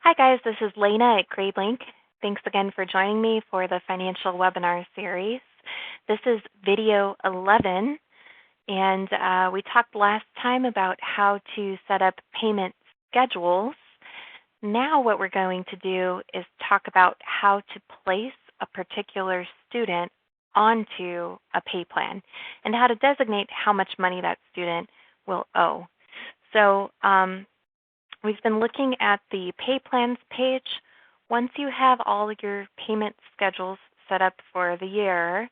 Hi guys, this is Lena at Gradelink. Thanks again for joining me for the financial webinar series. This is video 11, and we talked last time about how to set up payment schedules. Now what we're going to do is talk about how to place a particular student onto a pay plan and how to designate how much money that student will owe. So we've been looking at the pay plans page. Once you have all of your payment schedules set up for the year,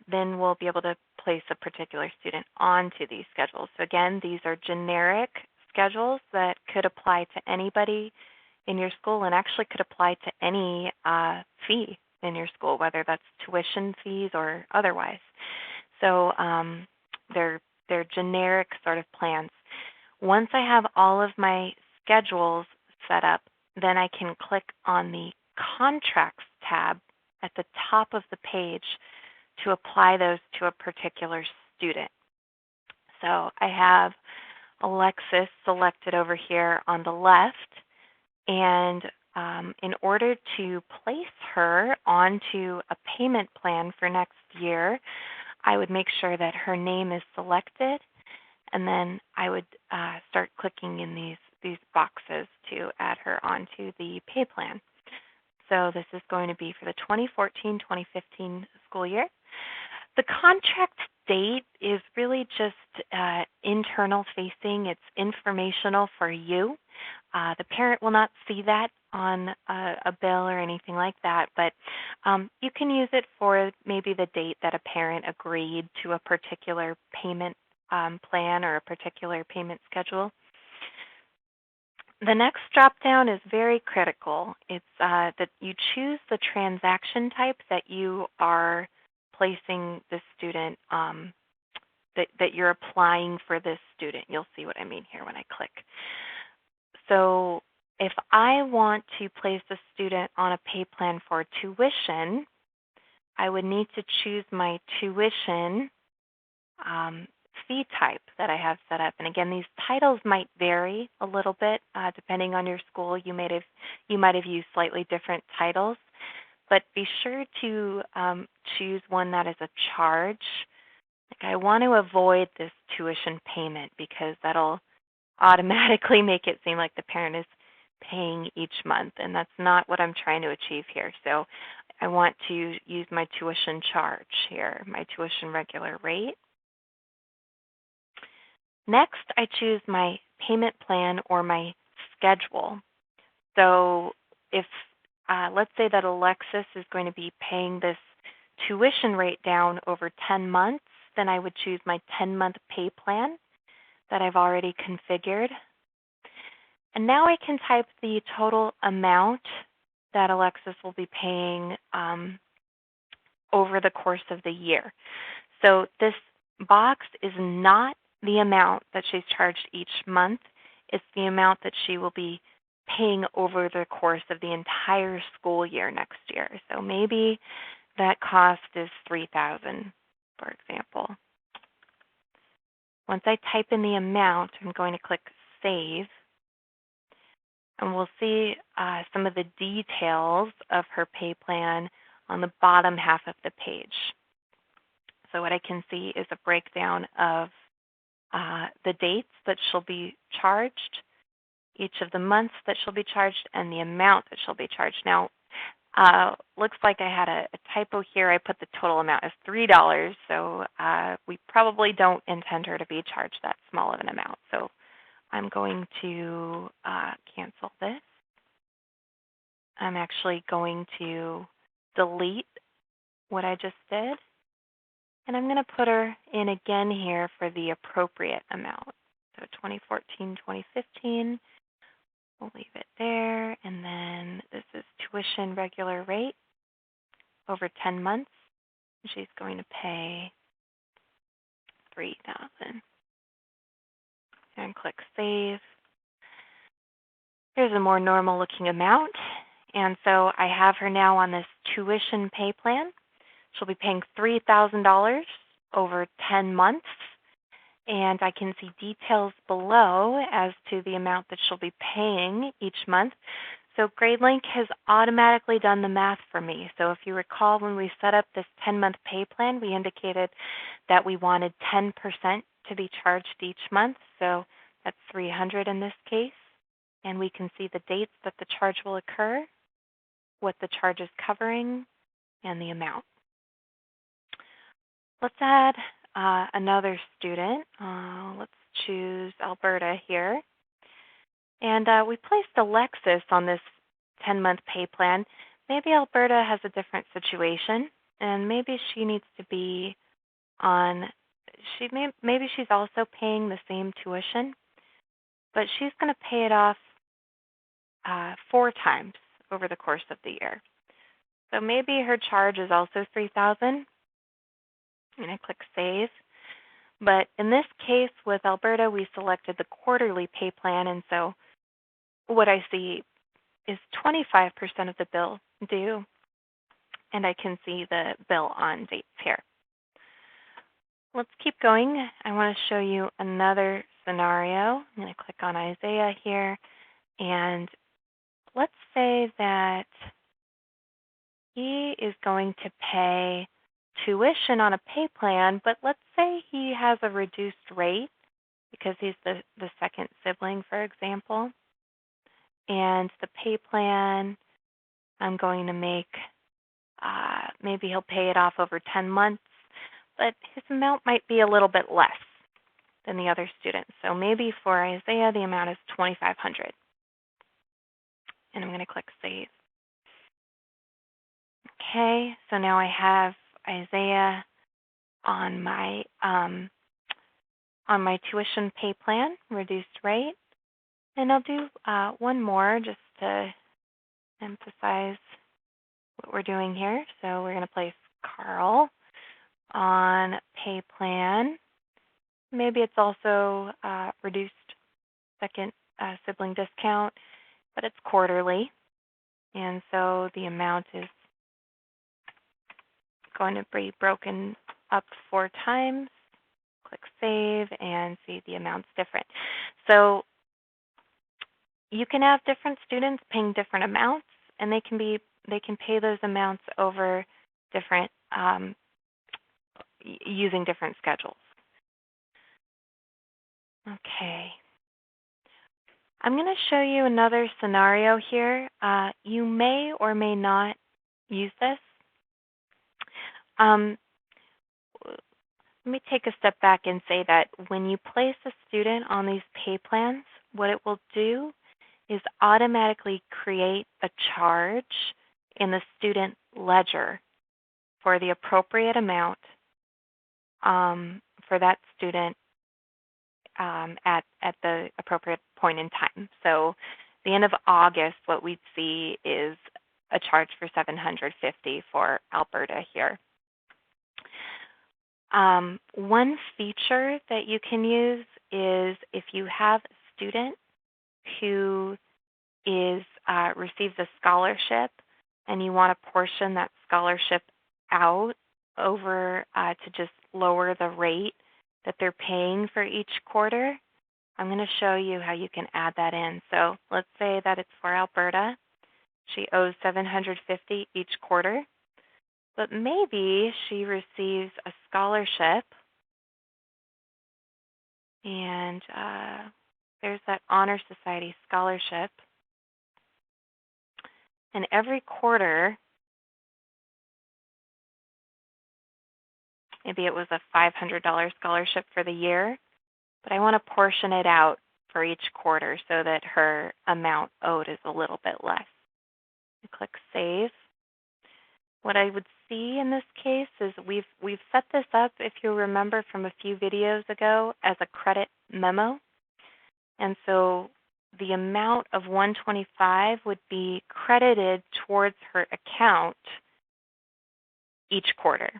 then we'll be able to place a particular student onto these schedules. So again, these are generic schedules that could apply to anybody in your school and actually could apply to any fee in your school, whether that's tuition fees or otherwise. So they're generic sort of plans. Once I have all of my schedules set up, then I can click on the Contracts tab at the top of the page to apply those to a particular student. So I have Alexis selected over here on the left, and in order to place her onto a payment plan for next year, I would make sure that her name is selected, and then I would start clicking in these boxes to add her onto the pay plan. So this is going to be for the 2014-2015 school year. The contract date is really just internal facing. It's informational for you. The parent will not see that on a bill or anything like that, but you can use it for maybe the date that a parent agreed to a particular payment plan or a particular payment schedule. The next drop-down is very critical. It's that you choose the transaction type that you are placing the student, that you're applying for this student. You'll see what I mean here when I click. So if I want to place the student on a pay plan for tuition, I would need to choose my tuition fee type that I have set up. And again, these titles might vary a little bit depending on your school. You might have used slightly different titles, but be sure to choose one that is a charge. Like I want to avoid this tuition payment because that'll automatically make it seem like the parent is paying each month, and that's not what I'm trying to achieve here. So I want to use my tuition charge here, my tuition regular rate. Next, I choose my payment plan or my schedule. So if, let's say that Alexis is going to be paying this tuition rate down over 10 months, then I would choose my 10-month pay plan that I've already configured. And now I can type the total amount that Alexis will be paying over the course of the year. So this box is not the amount that she's charged each month. It's the amount that she will be paying over the course of the entire school year next year. So maybe that cost is $3,000, for example. Once I type in the amount, I'm going to click Save, and we'll see some of the details of her pay plan on the bottom half of the page. So what I can see is a breakdown of the dates that she'll be charged, each of the months that she'll be charged, and the amount that she'll be charged. Now, looks like I had a typo here. I put the total amount as $3, so we probably don't intend her to be charged that small of an amount. So I'm going to cancel this. I'm actually going to delete what I just did. And I'm going to put her in again here for the appropriate amount. So 2014, 2015, we'll leave it there. And then this is tuition regular rate over 10 months. She's going to pay $3,000. And click Save. Here's a more normal looking amount. And so I have her now on this tuition pay plan. She'll be paying $3,000 over 10 months. and I can see details below as to the amount that she'll be paying each month. So Gradelink has automatically done the math for me. So if you recall, when we set up this 10-month pay plan, we indicated that we wanted 10% to be charged each month. So that's $300 in this case. And we can see the dates that the charge will occur, what the charge is covering, and the amount. Let's add another student. Let's choose Alberta here. And we placed Alexis on this 10-month pay plan. Maybe Alberta has a different situation, and maybe she needs to be on, maybe she's also paying the same tuition, but she's going to pay it off 4 times over the course of the year. So maybe her charge is also $3,000. I'm going to click Save. But in this case with Alberta, we selected the quarterly pay plan, and so what I see is 25% of the bill due, and I can see the bill on dates here. Let's keep going. I want to show you another scenario. I'm going to click on Isaiah here, and let's say that he is going to pay tuition on a pay plan, but let's say he has a reduced rate because he's the second sibling, for example. And the pay plan, I'm going to make, maybe he'll pay it off over 10 months, but his amount might be a little bit less than the other students. So maybe for Isaiah, the amount is $2,500. And I'm going to click Save. Okay, so now I have Isaiah on my tuition pay plan, reduced rate. And I'll do one more just to emphasize what we're doing here. So we're going to place Carl on pay plan. Maybe it's also reduced second sibling discount, but it's quarterly. And so the amount is going to be broken up 4 times. Click Save and see the amount's different. So you can have different students paying different amounts, and they can pay those amounts over different using different schedules. Okay. I'm going to show you another scenario here. You may or may not use this. Let me take a step back and say that when you place a student on these pay plans, what it will do is automatically create a charge in the student ledger for the appropriate amount for that student at the appropriate point in time. So the end of August, what we'd see is a charge for $750 for Alberta here. One feature that you can use is if you have a student who receives a scholarship and you want to portion that scholarship out over to just lower the rate that they're paying for each quarter, I'm going to show you how you can add that in. So let's say that it's for Alberta. She owes $750 each quarter, but maybe she receives a scholarship, and there's that Honor Society scholarship. And every quarter, maybe it was a $500 scholarship for the year, but I want to portion it out for each quarter so that her amount owed is a little bit less. I click Save. What I would see in this case is we've set this up, if you remember from a few videos ago, as a credit memo. And so the amount of $125 would be credited towards her account each quarter.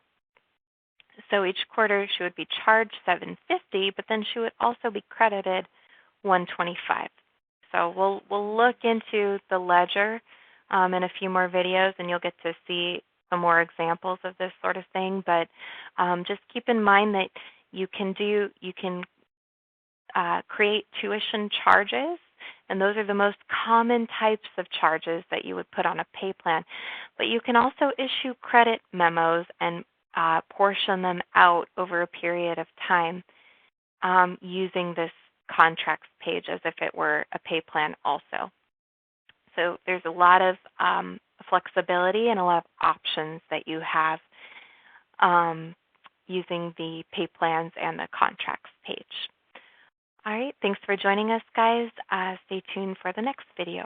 So each quarter she would be charged $750, but then she would also be credited $125. So we'll look into the ledger in a few more videos, and you'll get to see some more examples of this sort of thing. But just keep in mind that you can create tuition charges, and those are the most common types of charges that you would put on a pay plan. But you can also issue credit memos and portion them out over a period of time using this contracts page as if it were a pay plan also. So there's a lot of flexibility and a lot of options that you have using the pay plans and the contracts page. All right, thanks for joining us, guys. Stay tuned for the next video.